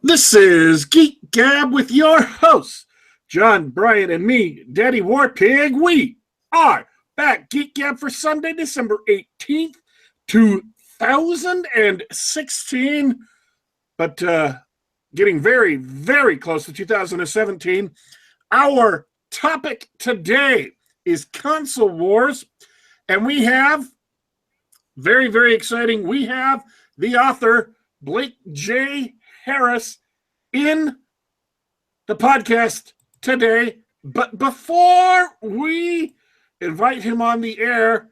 This is Geek Gab with your hosts, John, Brian, and me, Daddy Warpig. We are back, Geek Gab, for Sunday, December 18th, 2016. But getting very, very close to 2017. Our topic today is console wars. And we have, very, very exciting, we have the author, Blake J. Harris, in the podcast today. But before we invite him on the air,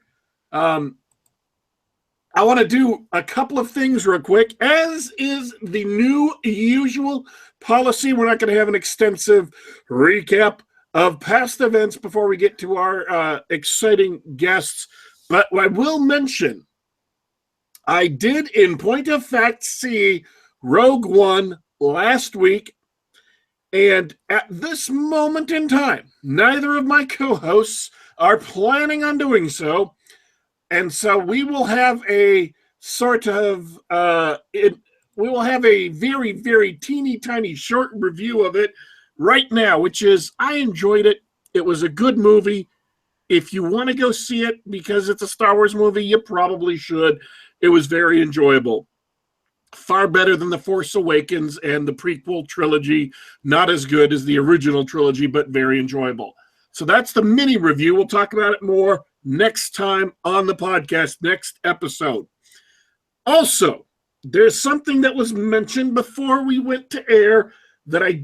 I want to do a couple of things real quick. As is the new usual policy, we're not going to have an extensive recap of past events before we get to our exciting guests. But I will mention, I did, in point of fact, see Rogue One last week, and at this moment in time, neither of my co-hosts are planning on doing so, and so we will have a sort of, we will have a very, very teeny tiny short review of it right now, which is, I enjoyed it. It was a good movie. If you want to go see it because it's a Star Wars movie, you probably should. It was very enjoyable. Far better than The Force Awakens and the prequel trilogy. Not as good as the original trilogy, but very enjoyable. So that's the mini review. We'll talk about it more next time on the podcast, next episode. Also, there's something that was mentioned before we went to air that I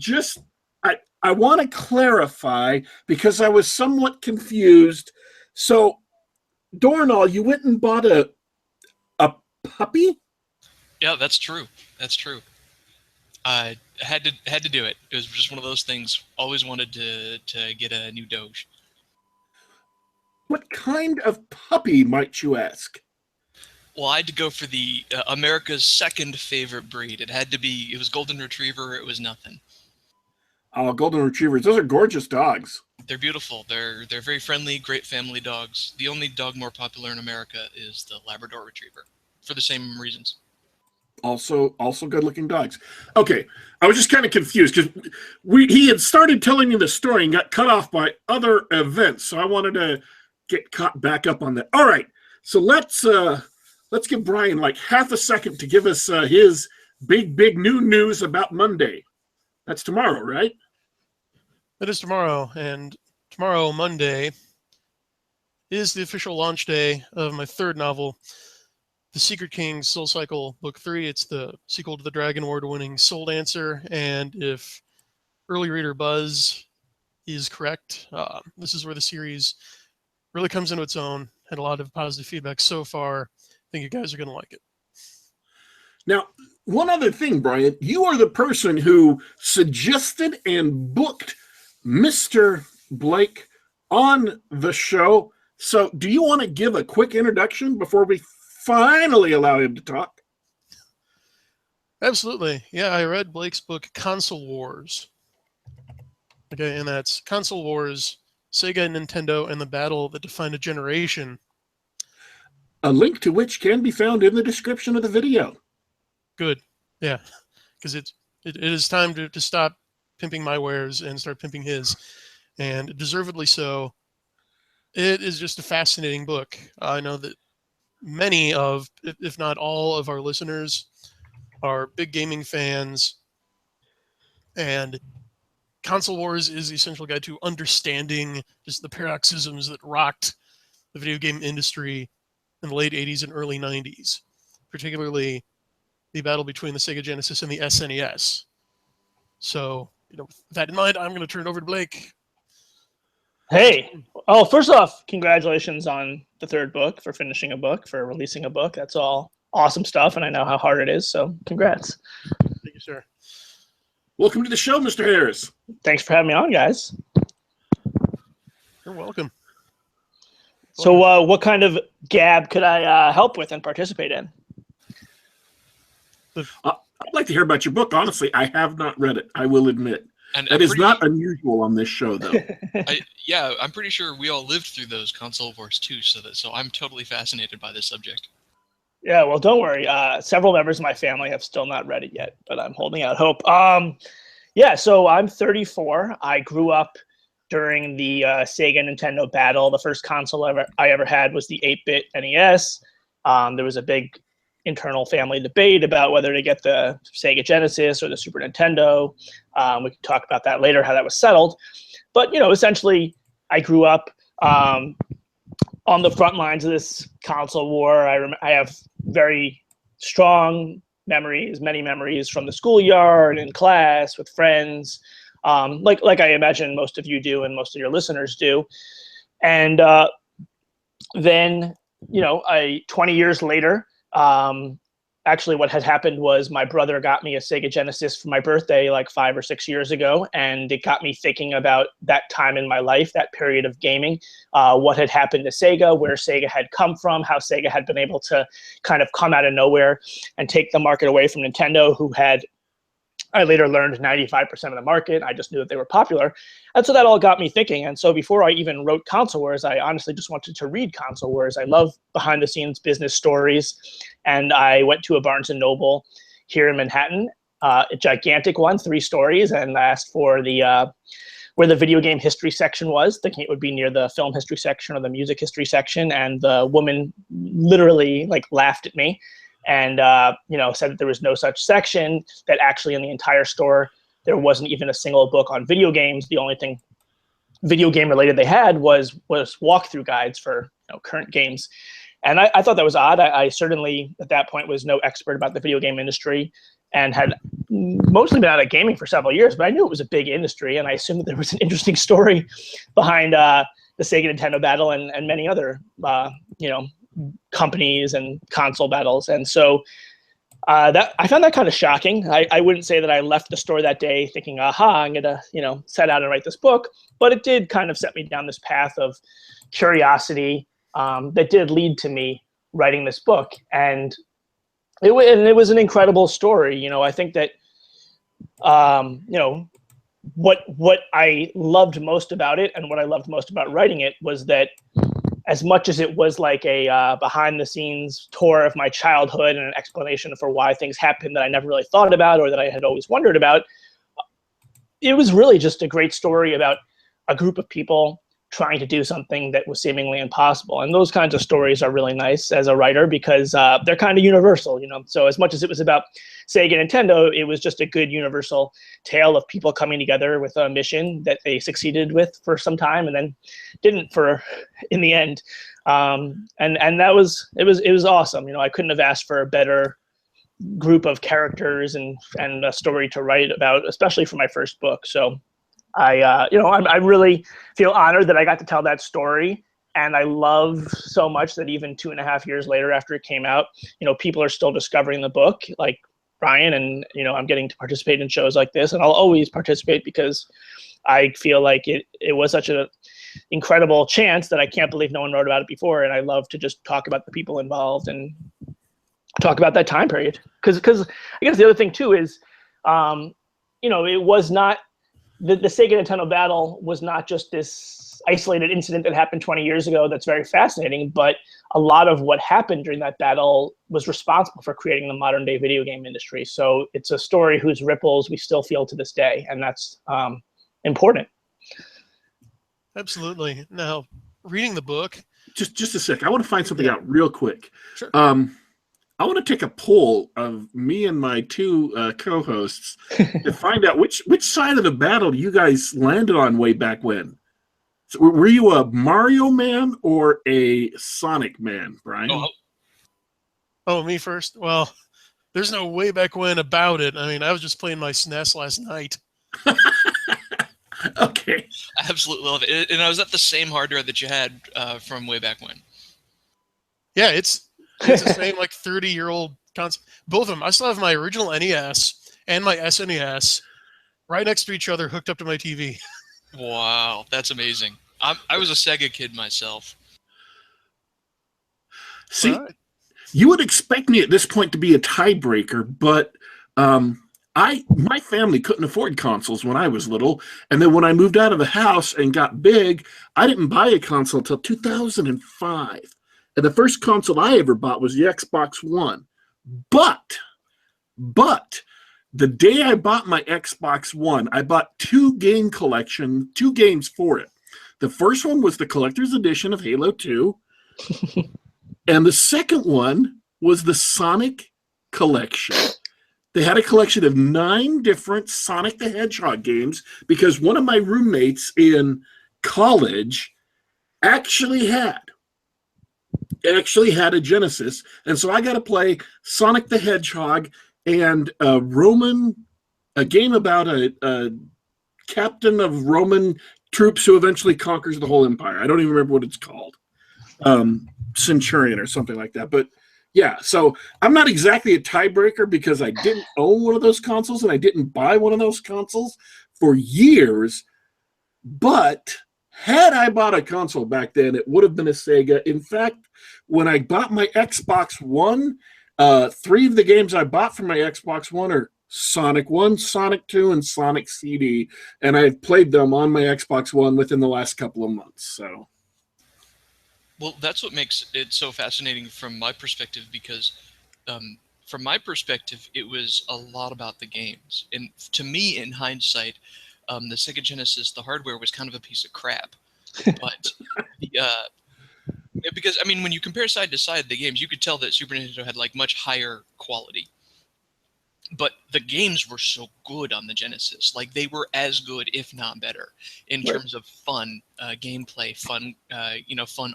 want to clarify because I was somewhat confused. So, Dornall, you went and bought a puppy? Yeah, that's true. That's true. I had to do it. It was just one of those things. Always wanted to get a new Doge. What kind of puppy, might you ask? Well, I had to go for the America's second favorite breed. It was Golden Retriever. It was nothing. Oh, Golden Retrievers. Those are gorgeous dogs. They're beautiful. They're very friendly, great family dogs. The only dog more popular in America is the Labrador Retriever, for the same reasons. Also good-looking dogs. Okay, I was just kind of confused because he had started telling me the story and got cut off by other events, so I wanted to get caught back up on that. All right, so let's give Brian like half a second to give us his big new news about Monday. That's tomorrow, right? That is tomorrow, and tomorrow, Monday, is the official launch day of my third novel, The Secret King Soul Cycle Book 3. It's the sequel to the Dragon Award-winning Soul Dancer, and if early reader buzz is correct, this is where the series really comes into its own. Had a lot of positive feedback so far. I think you guys are going to like it. Now, one other thing, Brian, you are the person who suggested and booked Mr. Blake on the show. So do you want to give a quick introduction before we finally allow him to talk? Absolutely. Yeah, I read Blake's book, Console Wars. Okay, and that's Console Wars, Sega and Nintendo, and the Battle That Defined a Generation. A link to which can be found in the description of the video. Good. Yeah, because it is time to stop pimping my wares and start pimping his, and deservedly so. It is just a fascinating book. I know that many of, if not all of our listeners are big gaming fans, and Console Wars is the essential guide to understanding just the paroxysms that rocked the video game industry in the late 80s and early 90s, particularly the battle between the Sega Genesis and the SNES. So, with that in mind, I'm going to turn it over to Blake. Hey, first off, congratulations on the third book, for finishing a book, for releasing a book. That's all awesome stuff, and I know how hard it is, so congrats. Thank you, sir. Welcome to the show, Mr. Harris. Thanks for having me on, guys. You're welcome. So what kind of gab could I help with and participate in? I'd like to hear about your book. Honestly, I have not read it, I will admit. And that is not unusual on this show, though. I'm pretty sure we all lived through those console wars too, so I'm totally fascinated by this subject. Yeah, well, don't worry. Several members of my family have still not read it yet, but I'm holding out hope. Yeah, so I'm 34. I grew up during the Sega Nintendo battle. The first console I ever had was the 8-bit NES. There was a big internal family debate about whether to get the Sega Genesis or the Super Nintendo. We can talk about that later, how that was settled. But, essentially, I grew up on the front lines of this console war. I have very strong memories, many memories from the schoolyard and class with friends, like I imagine most of you do and most of your listeners do. And then, 20 years later, actually what had happened was my brother got me a Sega Genesis for my birthday like 5 or 6 years ago, and it got me thinking about that time in my life, that period of gaming, what had happened to Sega, where Sega had come from, how Sega had been able to kind of come out of nowhere and take the market away from Nintendo, who had, I later learned, 95% of the market. I just knew that they were popular. And so that all got me thinking. And so before I even wrote Console Wars, I honestly just wanted to read Console Wars. I love behind-the-scenes business stories. And I went to a Barnes & Noble here in Manhattan, a gigantic one, 3 stories, and I asked for where the video game history section was, thinking it would be near the film history section or the music history section. And the woman literally laughed at me and said that there was no such section, that actually in the entire store there wasn't even a single book on video games. The only thing video game related they had was walkthrough guides for current games. And I thought that was odd. I certainly at that point was no expert about the video game industry and had mostly been out of gaming for several years, but I knew it was a big industry, and I assumed that there was an interesting story behind the Sega Nintendo battle and many other companies and console battles. And so that I found that kind of shocking. I wouldn't say that I left the store that day thinking, aha, I'm gonna set out and write this book, but it did kind of set me down this path of curiosity that did lead to me writing this book. And it was an incredible story. I think that what I loved most about it and what I loved most about writing it was that, as much as it was like a behind-the-scenes tour of my childhood and an explanation for why things happened that I never really thought about or that I had always wondered about, it was really just a great story about a group of people trying to do something that was seemingly impossible. And those kinds of stories are really nice as a writer because they're kind of universal, So as much as it was about Sega and Nintendo, it was just a good universal tale of people coming together with a mission that they succeeded with for some time and then didn't in the end. And that was awesome. I couldn't have asked for a better group of characters and a story to write about, especially for my first book. So I really feel honored that I got to tell that story, and I love so much that even 2.5 years later after it came out, people are still discovering the book, like Brian, and I'm getting to participate in shows like this, and I'll always participate because I feel like it was such an incredible chance that I can't believe no one wrote about it before, and I love to just talk about the people involved and talk about that time period. Because I guess the other thing too is, it was not. The Sega Nintendo battle was not just this isolated incident that happened 20 years ago that's very fascinating, but a lot of what happened during that battle was responsible for creating the modern day video game industry. So it's a story whose ripples we still feel to this day, and that's important. Absolutely. Now, reading the book. Just a sec. I want to find something out real quick. Sure. I want to take a poll of me and my 2 co-hosts to find out which side of the battle you guys landed on way back when. So were you a Mario man or a Sonic man, Brian? Oh, me first? Well, there's no way back when about it. I mean, I was just playing my SNES last night. Okay. I absolutely love it. And I was at the same hard drive that you had from way back when. Yeah, it's the same 30-year-old console. Both of them. I still have my original NES and my SNES right next to each other, hooked up to my TV. Wow, that's amazing. I was a Sega kid myself. See, you would expect me at this point to be a tiebreaker, but my family couldn't afford consoles when I was little, and then when I moved out of the house and got big, I didn't buy a console until 2005. And the first console I ever bought was the Xbox One. But the day I bought my Xbox One, I bought two games for it. The first one was the collector's edition of Halo 2. And the second one was the Sonic collection. They had a collection of 9 different Sonic the Hedgehog games because one of my roommates in college actually had a Genesis. And so I got to play Sonic the Hedgehog and a game about a captain of Roman troops who eventually conquers the whole empire. I don't even remember what it's called. Centurion or something like that. But yeah, so I'm not exactly a tiebreaker because I didn't own one of those consoles and I didn't buy one of those consoles for years. But had I bought a console back then, it would have been a Sega. In fact, when I bought my Xbox One, 3 of the games I bought for my Xbox One are Sonic 1, Sonic 2, and Sonic CD. And I've played them on my Xbox One within the last couple of months. So, well, that's what makes it so fascinating from my perspective, because from my perspective, it was a lot about the games. And to me, in hindsight, the Sega Genesis, the hardware was kind of a piece of crap. But because, I mean, when you compare side to side the games, you could tell that Super Nintendo had like much higher quality. But the games were so good on the Genesis. Like, they were as good, if not better, in terms of fun gameplay, fun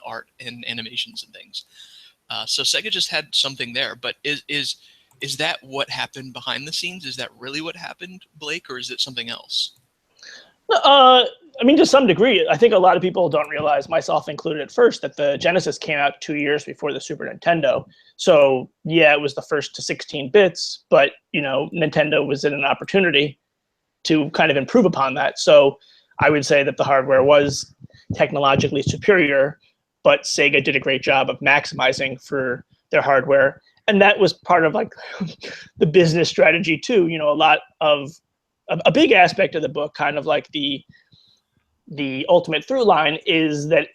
art and animations and things. So Sega just had something there. But is that what happened behind the scenes? Is that really what happened, Blake, or is it something else? I mean, to some degree, I think a lot of people don't realize, myself included at first, that the Genesis came out 2 years before the Super Nintendo. So yeah, it was the first to 16 bits, but Nintendo was in an opportunity to kind of improve upon that. So I would say that the hardware was technologically superior, but Sega did a great job of maximizing for their hardware. And that was part of like the business strategy too. A big aspect of the book, kind of like the ultimate through line, is that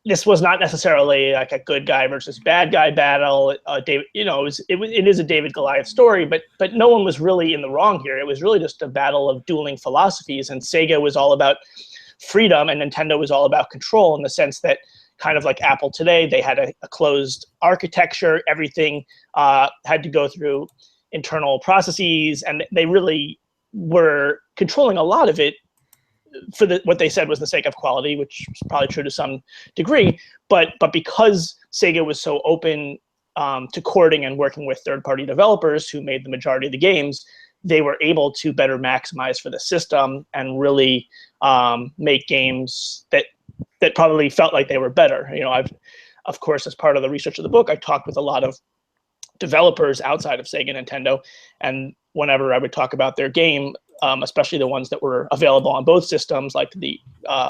this was not necessarily like a good guy versus bad guy battle. David, it is a David Goliath story, but no one was really in the wrong here. It was really just a battle of dueling philosophies, and Sega was all about freedom, and Nintendo was all about control, in the sense that, kind of like Apple today, they had a closed architecture. Everything had to go through internal processes, and they really were controlling a lot of it for what they said was the sake of quality, which is probably true to some degree. But because Sega was so open to courting and working with third-party developers who made the majority of the games, they were able to better maximize for the system and really make games that probably felt like they were better. Of course, as part of the research of the book, I talked with a lot of developers outside of Sega and Nintendo, and whenever I would talk about their game, especially the ones that were available on both systems, like the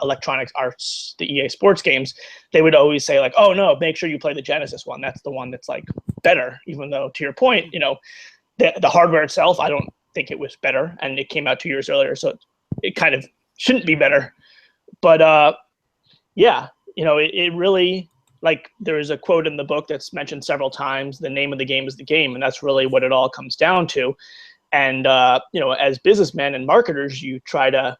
Electronic Arts, the EA Sports games, they would always say like, "Oh no, make sure you play the Genesis one. That's the one that's like better." Even though, to your point, the hardware itself, I don't think it was better, and it came out 2 years earlier, so it kind of shouldn't be better. But it really, like, there is a quote in the book that's mentioned several times: the name of the game is the game, and that's really what it all comes down to. And as businessmen and marketers, you try to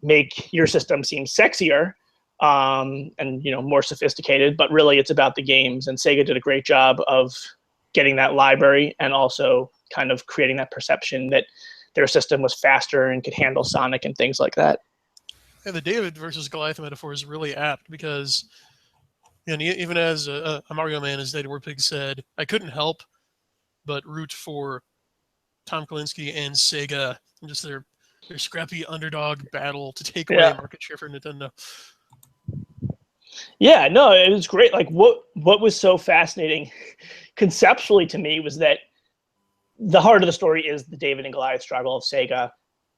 make your system seem sexier and more sophisticated, but really it's about the games. And Sega did a great job of getting that library and also kind of creating that perception that their system was faster and could handle Sonic and things like that. Yeah, the David versus Goliath metaphor is really apt because, even as a Mario man, as David Warpig said, I couldn't help but root for Tom Kalinske and Sega, and just their scrappy underdog battle to take away market share for Nintendo. Yeah, no, it was great. Like, what was so fascinating conceptually to me was that the heart of the story is the David and Goliath struggle of Sega,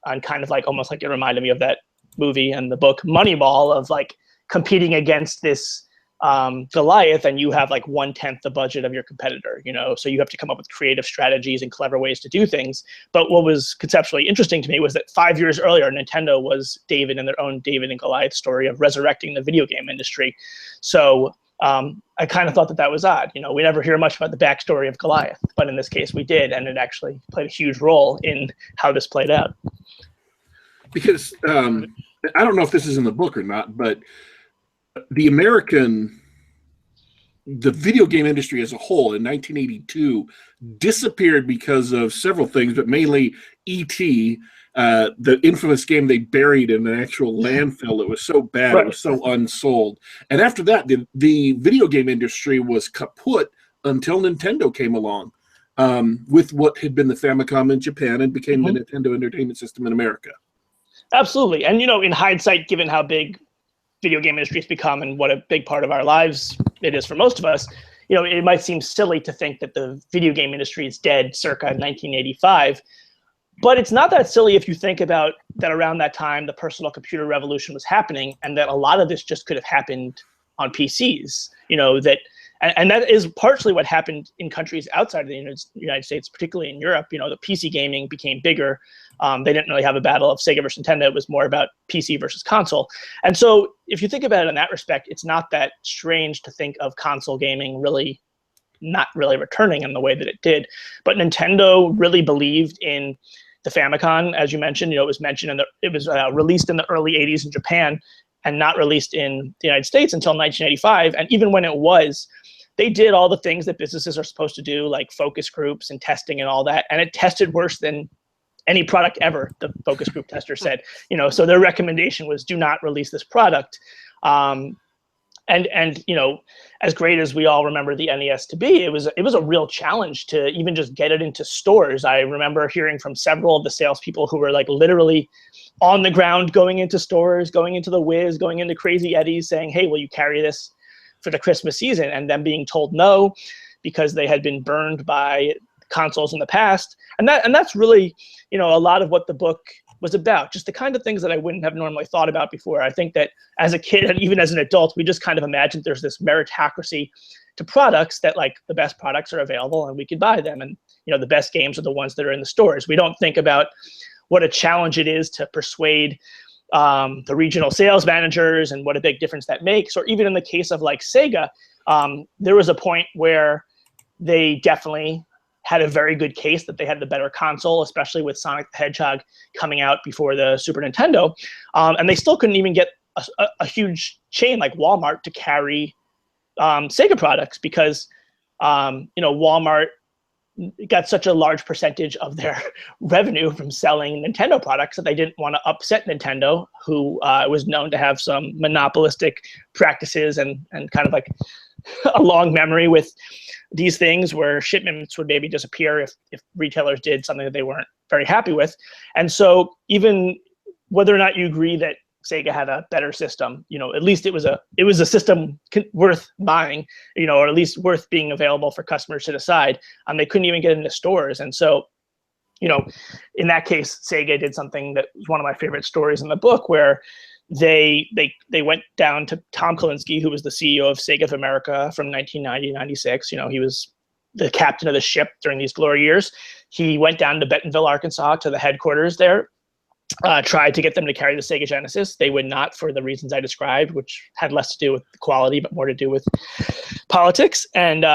and kind of like almost like it reminded me of that movie and the book Moneyball, of like competing against this Goliath, and you have like 1/10 the budget of your competitor, so you have to come up with creative strategies and clever ways to do things. But what was conceptually interesting to me was that 5 years earlier, Nintendo was David in their own David and Goliath story of resurrecting the video game industry. So I kind of thought that was odd. You know, we never hear much about the backstory of Goliath, but in this case we did, and it actually played a huge role in how this played out. Because I don't know if this is in the book or not, but the video game industry as a whole in 1982 disappeared because of several things, but mainly E.T., the infamous game they buried in an actual landfill. It was so bad, It was so unsold. And after that, the video game industry was kaput until Nintendo came along with what had been the Famicom in Japan and became the Nintendo Entertainment System in America. Absolutely. And, you know, in hindsight, given how big video game industry has become and what a big part of our lives it is for most of us, you know, it might seem silly to think that the video game industry is dead circa 1985. But it's not that silly if you think about that around that time, the personal computer revolution was happening, and that a lot of this just could have happened on PCs, you know, and that is partially what happened in countries outside of the United States, particularly in Europe. You know, the PC gaming became bigger. They didn't really have a battle of Sega versus Nintendo. It was more about PC versus console. And so if you think about it in that respect, it's not that strange to think of console gaming really not really returning in the way that it did. But Nintendo really believed in the Famicom, as you mentioned. You know, it was released in the early 80s in Japan and not released in the United States until 1985. And even when it was, they did all the things that businesses are supposed to do, like focus groups and testing and all that. And it tested worse than any product ever, the focus group tester said. You know, so their recommendation was do not release this product. And you know, as great as we all remember the NES to be, it was a real challenge to even just get it into stores. I remember hearing from several of the salespeople who were like literally on the ground, going into stores, going into the Wiz, going into Crazy Eddie's, saying, "Hey, will you carry this for the Christmas season?" And them being told no because they had been burned by consoles in the past. And that's really, you know, a lot of what the book was about, just the kind of things that I wouldn't have normally thought about before. I think that as a kid and even as an adult, we just kind of imagined there's this meritocracy to products, that like the best products are available and we could buy them. And, you know, the best games are the ones that are in the stores. We don't think about what a challenge it is to persuade the regional sales managers and what a big difference that makes. Or even in the case of like Sega, there was a point where they definitely had a very good case that they had the better console, especially with Sonic the Hedgehog coming out before the Super Nintendo. And they still couldn't even get a huge chain like Walmart to carry Sega products because, you know, Walmart got such a large percentage of their revenue from selling Nintendo products that they didn't want to upset Nintendo, who was known to have some monopolistic practices and kind of like a long memory with these things where shipments would maybe disappear if retailers did something that they weren't very happy with. And so even whether or not you agree that Sega had a better system, you know, at least it was a system worth buying, you know, or at least worth being available for customers to decide. They couldn't even get into stores. And so, you know, in that case, Sega did something that was one of my favorite stories in the book, where they went down to Tom Kalinske, who was the CEO of Sega of America from 1990 to 96. You know, he was the captain of the ship during these glory years. He went down to Bentonville, Arkansas, to the headquarters there, tried to get them to carry the Sega Genesis. They would not, for the reasons I described, which had less to do with quality, but more to do with politics. And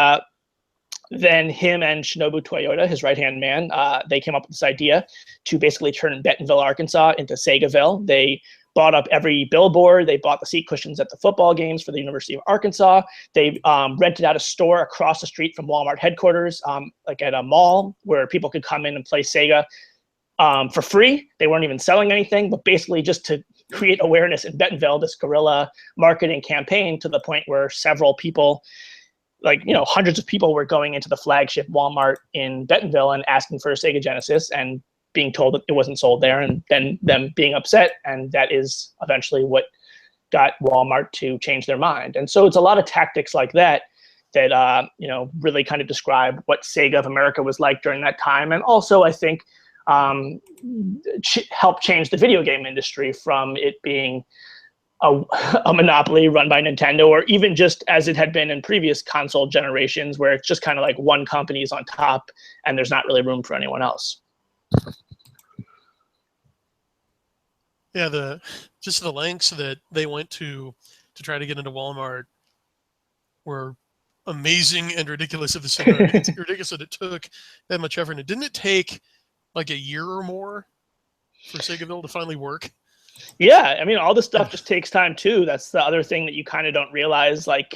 then him and Shinobu Toyota, his right-hand man, they came up with this idea to basically turn Bentonville, Arkansas into Segaville. They bought up every billboard. They bought the seat cushions at the football games for the University of Arkansas. They rented out a store across the street from Walmart headquarters, like at a mall, where people could come in and play Sega for free. They weren't even selling anything, but basically just to create awareness in Bentonville, this guerrilla marketing campaign, to the point where several people, like, you know, hundreds of people were going into the flagship Walmart in Bentonville and asking for a Sega Genesis and being told that it wasn't sold there, and then them being upset. And that is eventually what got Walmart to change their mind. And so it's a lot of tactics like that that, you know, really kind of describe what Sega of America was like during that time. And also, I think, helped change the video game industry from it being a monopoly run by Nintendo, or even just as it had been in previous console generations, where it's just kind of like one company is on top and there's not really room for anyone else. Yeah, just the lengths that they went to try to get into Walmart were amazing and ridiculous at the same time. It's ridiculous that it took that much effort. And didn't it take like a year or more for Segaville to finally work? Yeah, I mean, all this stuff just takes time too. That's the other thing that you kind of don't realize. Like,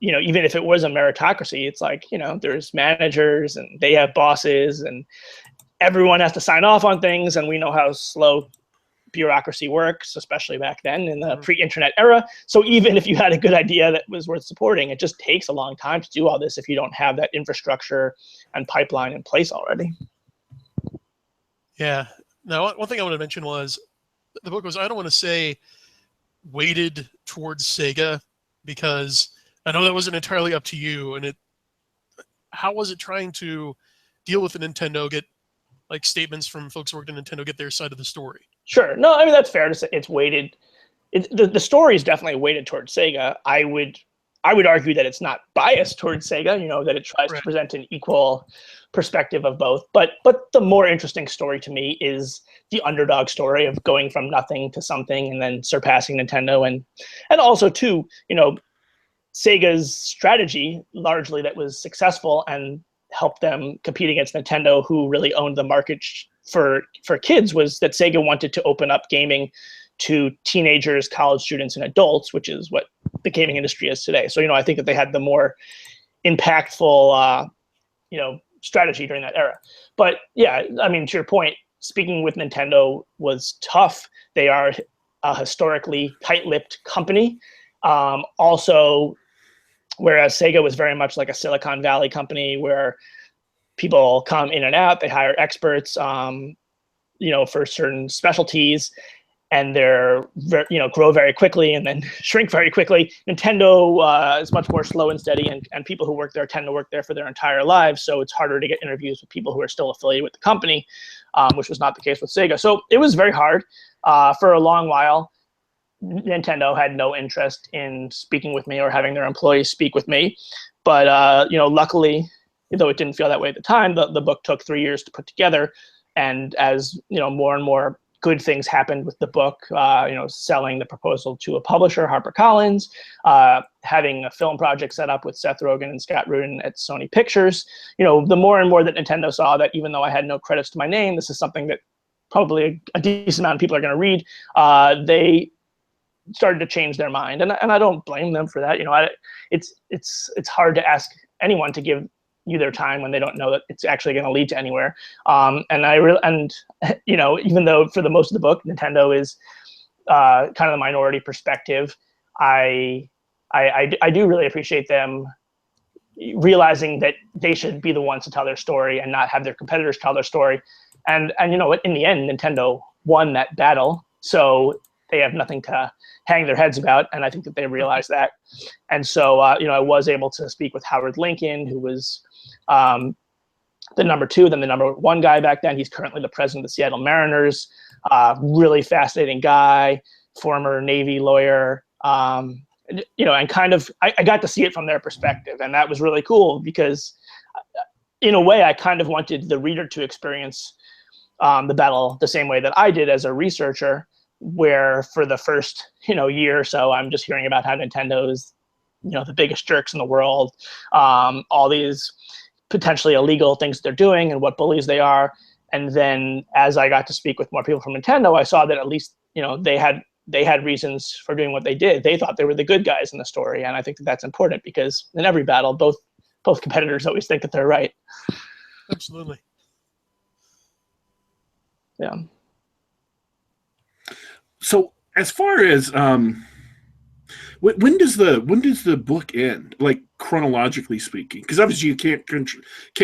even if it was a meritocracy, it's like, there's managers and they have bosses and everyone has to sign off on things. And we know how slow bureaucracy works, especially back then in the pre-internet era. So even if you had a good idea that was worth supporting, it just takes a long time to do all this if you don't have that infrastructure and pipeline in place already. Yeah. Now, one thing I want to mention was the book was, I don't want to say weighted towards Sega, because I know that wasn't entirely up to you. And how was it trying to deal with the Nintendo, get like statements from folks who worked at Nintendo, get their side of the story? Sure. No, I mean, that's fair to say it's weighted. The story is definitely weighted towards Sega. I would argue that it's not biased towards Sega, that it tries to present an equal perspective of both. But the more interesting story to me is the underdog story of going from nothing to something and then surpassing Nintendo. And also, too, Sega's strategy largely that was successful and helped them compete against Nintendo, who really owned the market for kids, was that Sega wanted to open up gaming to teenagers, college students, and adults, which is what the gaming industry is today. So, I think that they had the more impactful, strategy during that era. But yeah, I mean, to your point, speaking with Nintendo was tough. They are a historically tight-lipped company. Also, whereas Sega was very much like a Silicon Valley company where people come in and out, they hire experts, for certain specialties, and they're grow very quickly and then shrink very quickly. Nintendo is much more slow and steady, and people who work there tend to work there for their entire lives. So it's harder to get interviews with people who are still affiliated with the company, which was not the case with Sega. So it was very hard for a long while. Nintendo had no interest in speaking with me or having their employees speak with me. But, luckily, though it didn't feel that way at the time, the book took 3 years to put together. And as, more and more good things happened with the book, selling the proposal to a publisher, HarperCollins, having a film project set up with Seth Rogen and Scott Rudin at Sony Pictures, the more and more that Nintendo saw that even though I had no credits to my name, this is something that probably a decent amount of people are going to read, they started to change their mind. And I don't blame them for that. It's hard to ask anyone to give you their time when they don't know that it's actually going to lead to anywhere. Even though for the most of the book, Nintendo is kind of the minority perspective, I do really appreciate them realizing that they should be the ones to tell their story and not have their competitors tell their story. And in the end, Nintendo won that battle. So they have nothing to hang their heads about, and I think that they realize that. And so, I was able to speak with Howard Lincoln, who was the number 2, then the number 1 guy back then. He's currently the president of the Seattle Mariners. Really fascinating guy, former Navy lawyer. And kind of, I got to see it from their perspective, and that was really cool because, in a way, I kind of wanted the reader to experience the battle the same way that I did as a researcher, where for the first year or so I'm just hearing about how Nintendo is the biggest jerks in the world, all these potentially illegal things they're doing and what bullies they are. And then as I got to speak with more people from Nintendo, I saw that at least they had reasons for doing what they did. They thought they were the good guys in the story, and I think that that's important because in every battle both competitors always think that they're right. Absolutely. Yeah. So as far as when does the book end, like chronologically speaking? Because obviously you can't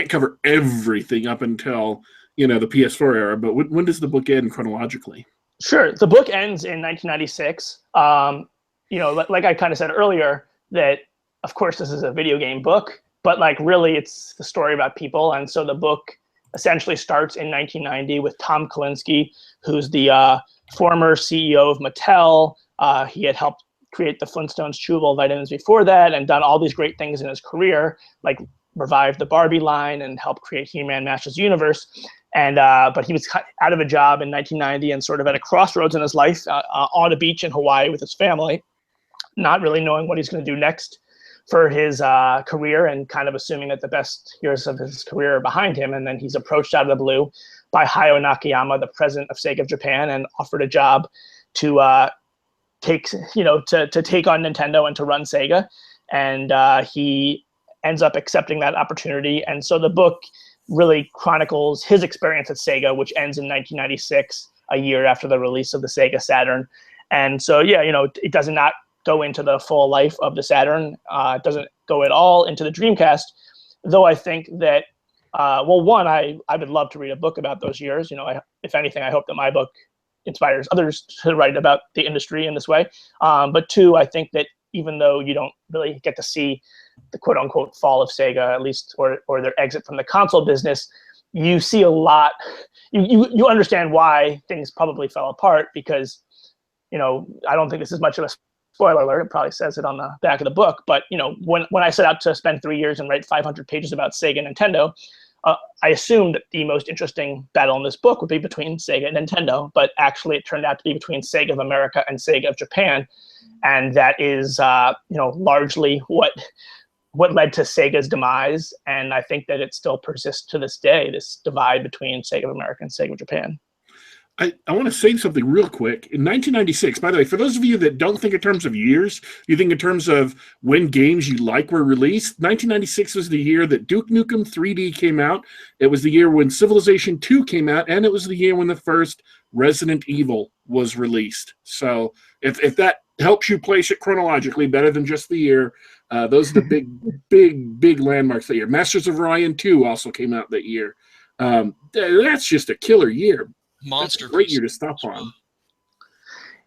cover everything up until the PS4 era, but when does the book end chronologically? Sure, the book ends in 1996. Like I kind of said earlier, that of course this is a video game book, but like really it's the story about people, and so the book essentially starts in 1990 with Tom Kalinske, who's the former CEO of Mattel. He had helped create the Flintstones chewable vitamins before that and done all these great things in his career, like revived the Barbie line and helped create He-Man Masters Universe. And but he was out of a job in 1990 and sort of at a crossroads in his life on a beach in Hawaii with his family, not really knowing what he's going to do next. for his career, and kind of assuming that the best years of his career are behind him. And then he's approached out of the blue by Hayao Nakayama, the president of Sega of Japan, and offered a job to take on Nintendo and to run Sega. And he ends up accepting that opportunity. And so the book really chronicles his experience at Sega, which ends in 1996, a year after the release of the Sega Saturn. And so, it does not go into the full life of the Saturn. It doesn't go at all into the Dreamcast, though I think that, I would love to read a book about those years. If anything, I hope that my book inspires others to write about the industry in this way. But two, I think that even though you don't really get to see the quote unquote fall of Sega, at least, or their exit from the console business, you see a lot, you understand why things probably fell apart, because, I don't think this is much of a spoiler alert. It probably says it on the back of the book. But, when I set out to spend 3 years and write 500 pages about Sega and Nintendo, I assumed that the most interesting battle in this book would be between Sega and Nintendo, but actually it turned out to be between Sega of America and Sega of Japan. And that is, largely what led to Sega's demise. And I think that it still persists to this day, this divide between Sega of America and Sega of Japan. I want to say something real quick. In 1996, by the way, for those of you that don't think in terms of years, you think in terms of when games you like were released, 1996 was the year that Duke Nukem 3D came out. It was the year when Civilization 2 came out, and it was the year when the first Resident Evil was released. So if that helps you place it chronologically better than just the year, those are the big landmarks that year. Masters of Orion 2 also came out that year. That's just a killer year. Monster. Great year to stop on.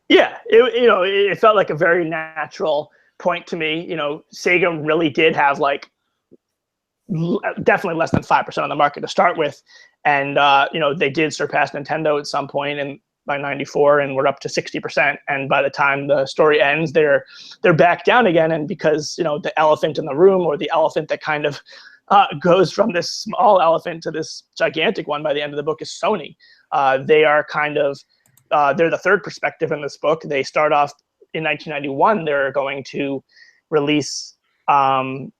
Yeah, it felt like a very natural point to me. Sega really did have definitely less than 5% of the market to start with, and they did surpass Nintendo at some point, and by 94, and we're up to 60%. And by the time the story ends, they're back down again. And because the elephant in the room, or the elephant that kind of goes from this small elephant to this gigantic one by the end of the book, is Sony. They are kind of, they're the third perspective in this book. They start off in 1991. They're going to release, the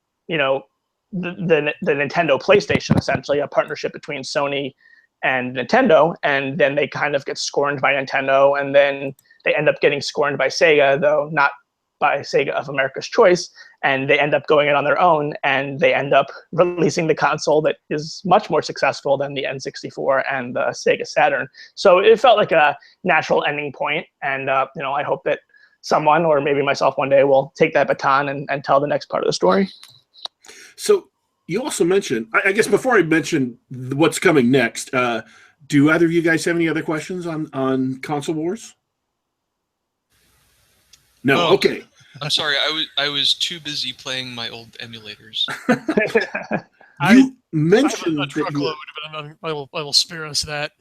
Nintendo PlayStation, essentially a partnership between Sony and Nintendo. And then they kind of get scorned by Nintendo, and then they end up getting scorned by Sega, though not by Sega of America's choice. And they end up going it on their own, and they end up releasing the console that is much more successful than the N64 and the Sega Saturn. So it felt like a natural ending point. And, I hope that someone, or maybe myself one day, will take that baton and tell the next part of the story. So you also mentioned, I guess before I mention what's coming next, do either of you guys have any other questions on Console Wars? No, okay. I'm sorry, I was too busy playing my old emulators. You mentioned I have a truckload, but I will spare us that.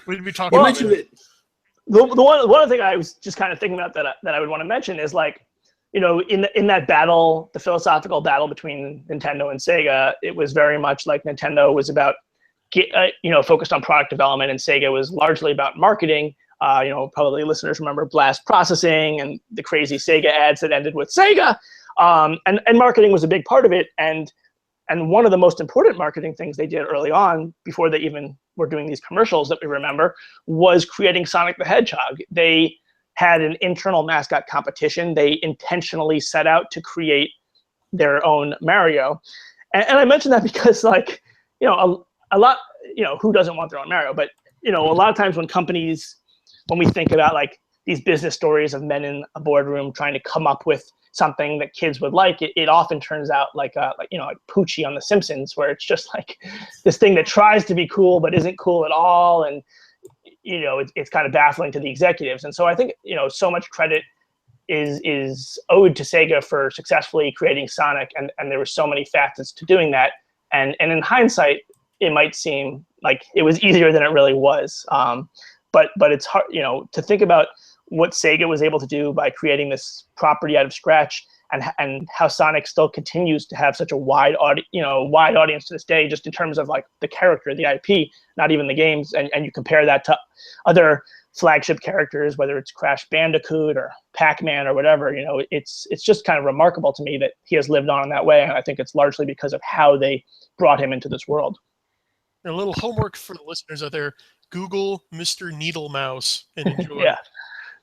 We'd be talking. You mentioned that. The one thing I was just kind of thinking about that I would want to mention is, in that battle, the philosophical battle between Nintendo and Sega, it was very much like Nintendo was about focused on product development, and Sega was largely about marketing. Probably listeners remember blast processing and the crazy Sega ads that ended with Sega. And marketing was a big part of it. And one of the most important marketing things they did early on, before they even were doing these commercials that we remember, was creating Sonic the Hedgehog. They had an internal mascot competition. They intentionally set out to create their own Mario. And I mention that because, a lot, who doesn't want their own Mario? But, a lot of times when we think about these business stories of men in a boardroom trying to come up with something that kids would like, it often turns out like Poochie on The Simpsons, where it's just this thing that tries to be cool but isn't cool at all, and it's kind of baffling to the executives. And so I think so much credit is owed to Sega for successfully creating Sonic, and there were so many facets to doing that. And in hindsight, it might seem like it was easier than it really was. But it's hard, to think about what Sega was able to do by creating this property out of scratch, and how Sonic still continues to have such a wide audience to this day, just in terms of the character, the IP, not even the games. And you compare that to other flagship characters, whether it's Crash Bandicoot or Pac-Man or whatever. It's just kind of remarkable to me that he has lived on in that way, and I think it's largely because of how they brought him into this world. A little homework for the listeners out there: Google Mr. Needle Mouse and enjoy.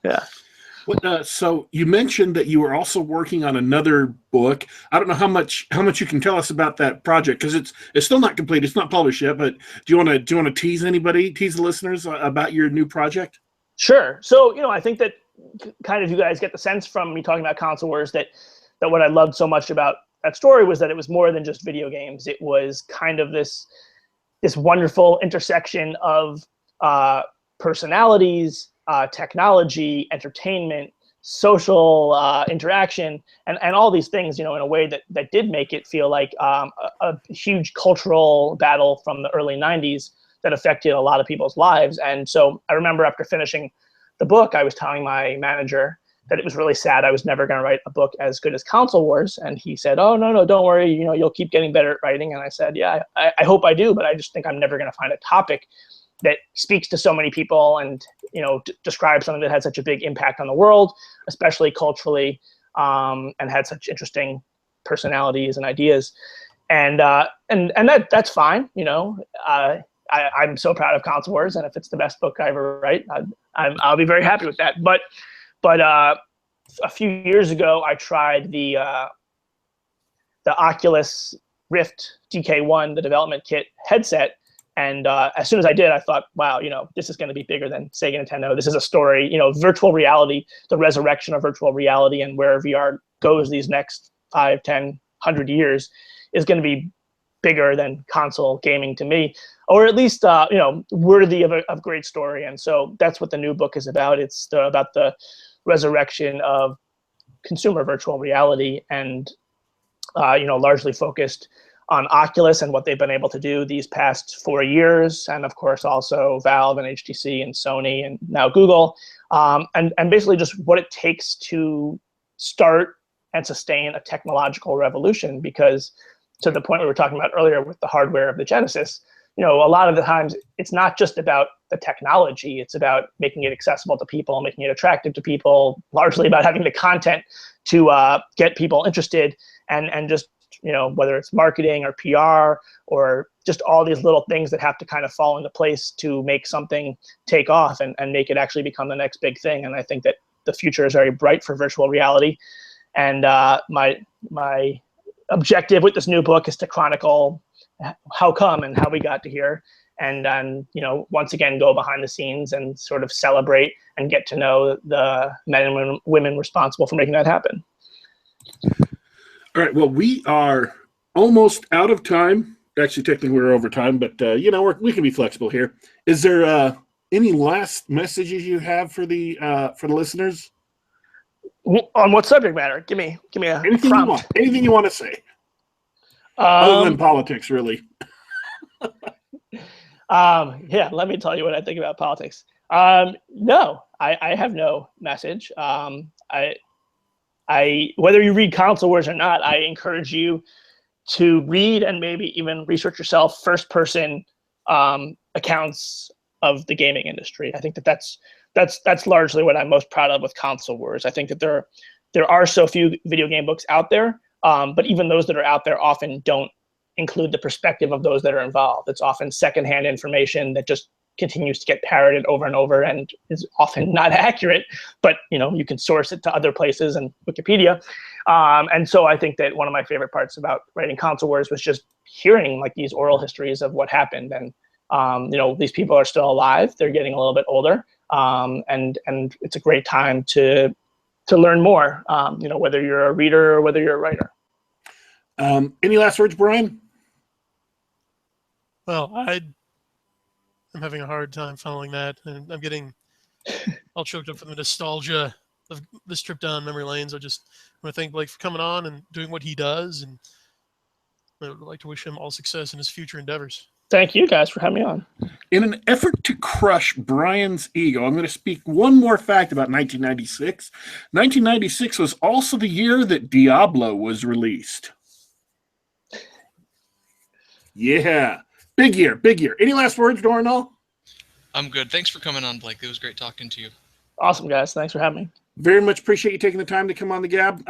Yeah. So you mentioned that you were also working on another book. I don't know how much you can tell us about that project, because it's still not complete. It's not published yet. But do you want to tease the listeners about your new project? Sure. So I think that kind of you guys get the sense from me talking about Console Wars that what I loved so much about that story was that it was more than just video games. It was kind of this wonderful intersection of personalities, technology, entertainment, social interaction, and all these things, in a way that did make it feel like a huge cultural battle from the early 90s that affected a lot of people's lives. And so I remember after finishing the book, I was telling my manager that it was really sad I was never going to write a book as good as Console Wars. And he said, "Oh, no, don't worry. You'll keep getting better at writing." And I said, "Yeah, I hope I do, but I just think I'm never going to find a topic that speaks to so many people and, describes something that had such a big impact on the world, especially culturally, and had such interesting personalities and ideas." And that's fine. I'm so proud of Console Wars, and if it's the best book I ever write, I'll be very happy with that. But a few years ago, I tried the Oculus Rift DK1, the development kit headset, and as soon as I did, I thought, wow, this is going to be bigger than Sega Nintendo. This is a story, virtual reality, the resurrection of virtual reality, and where VR goes these next 5, 10, 100 years is going to be bigger than console gaming to me, or at least worthy of a great story. And so that's what the new book is about. It's about the resurrection of consumer virtual reality, and largely focused on Oculus and what they've been able to do these past 4 years, and of course also Valve and HTC and Sony and now Google, and basically just what it takes to start and sustain a technological revolution. Because to the point we were talking about earlier with the hardware of the Genesis, a lot of the times it's not just about the technology, it's about making it accessible to people, making it attractive to people, largely about having the content to get people interested, and just, whether it's marketing or PR or just all these little things that have to kind of fall into place to make something take off and make it actually become the next big thing. And I think that the future is very bright for virtual reality. And my objective with this new book is to chronicle how come and how we got to here, and once again go behind the scenes and sort of celebrate and get to know the men and women responsible for making that happen. All right. Well, we are almost out of time. Actually, technically, we're over time, but we can be flexible here. Is there any last messages you have for the listeners? On what subject matter? Give me a anything prompt. you want. Anything you want to say, other than politics, really. Yeah, let me tell you what I think about politics. No, I have no message. I whether you read Console Wars or not, I encourage you to read and maybe even research yourself first-person accounts of the gaming industry. I think that's largely what I'm most proud of with Console Wars. I think that there are so few video game books out there, but even those that are out there often don't include the perspective of those that are involved. It's often secondhand information that just continues to get parroted over and over and is often not accurate, but you can source it to other places and Wikipedia. And so I think that one of my favorite parts about writing Console Wars was just hearing like these oral histories of what happened. And these people are still alive. They're getting a little bit older. And it's a great time to learn more, whether you're a reader or whether you're a writer. Any last words, Brian? Well, I'm having a hard time following that, and I'm getting all choked up from the nostalgia of this trip down memory lanes. I just want to thank Blake for coming on and doing what he does, and I would like to wish him all success in his future endeavors. Thank you guys for having me on. In an effort to crush Brian's ego, I'm going to speak one more fact about 1996. 1996 was also the year that Diablo was released. Yeah. Big year, big year. Any last words, Dornall? I'm good. Thanks for coming on, Blake. It was great talking to you. Awesome, guys. Thanks for having me. Very much appreciate you taking the time to come on the Gab.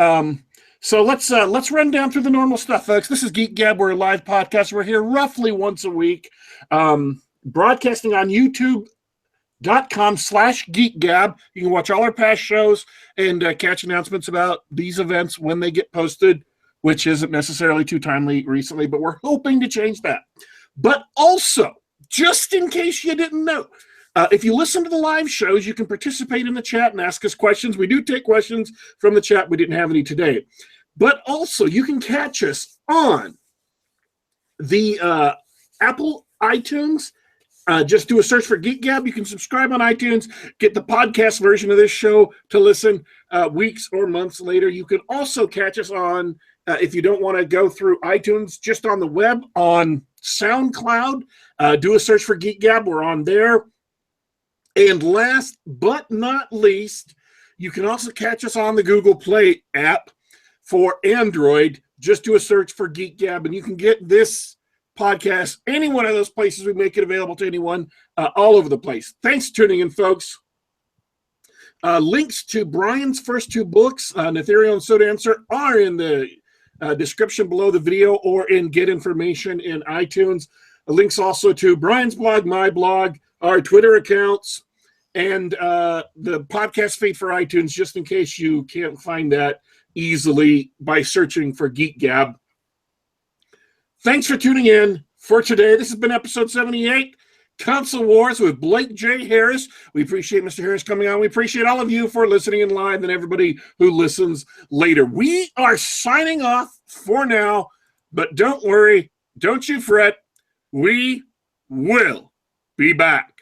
So let's run down through the normal stuff, folks. This is Geek Gab. We're a live podcast. We're here roughly once a week, broadcasting on youtube.com/geekgab. You can watch all our past shows and catch announcements about these events when they get posted, which isn't necessarily too timely recently, but we're hoping to change that. But also, just in case you didn't know, if you listen to the live shows, you can participate in the chat and ask us questions. We do take questions from the chat. We didn't have any today. But also, you can catch us on the Apple iTunes. Just do a search for Geek Gab. You can subscribe on iTunes, get the podcast version of this show to listen weeks or months later. You can also catch us on, if you don't want to go through iTunes, just on the web on SoundCloud. Do a search for Geek Gab. We're on there. And last but not least, you can also catch us on the Google Play app for Android. Just do a search for Geek Gab, and you can get this podcast any one of those places. We make it available to anyone all over the place. Thanks for tuning in, folks. Links to Brian's first two books, Netherio and So Dancer, are in the description below the video or in Get Information in iTunes. Links also to Brian's blog, my blog, our Twitter accounts, and the podcast feed for iTunes, just in case you can't find that easily by searching for Geek Gab. Thanks for tuning in for today. This has been episode 78, Console Wars with Blake J. Harris. We appreciate Mr. Harris coming on. We appreciate all of you for listening in live and everybody who listens later. We are signing off for now, but don't worry, don't you fret. We will be back.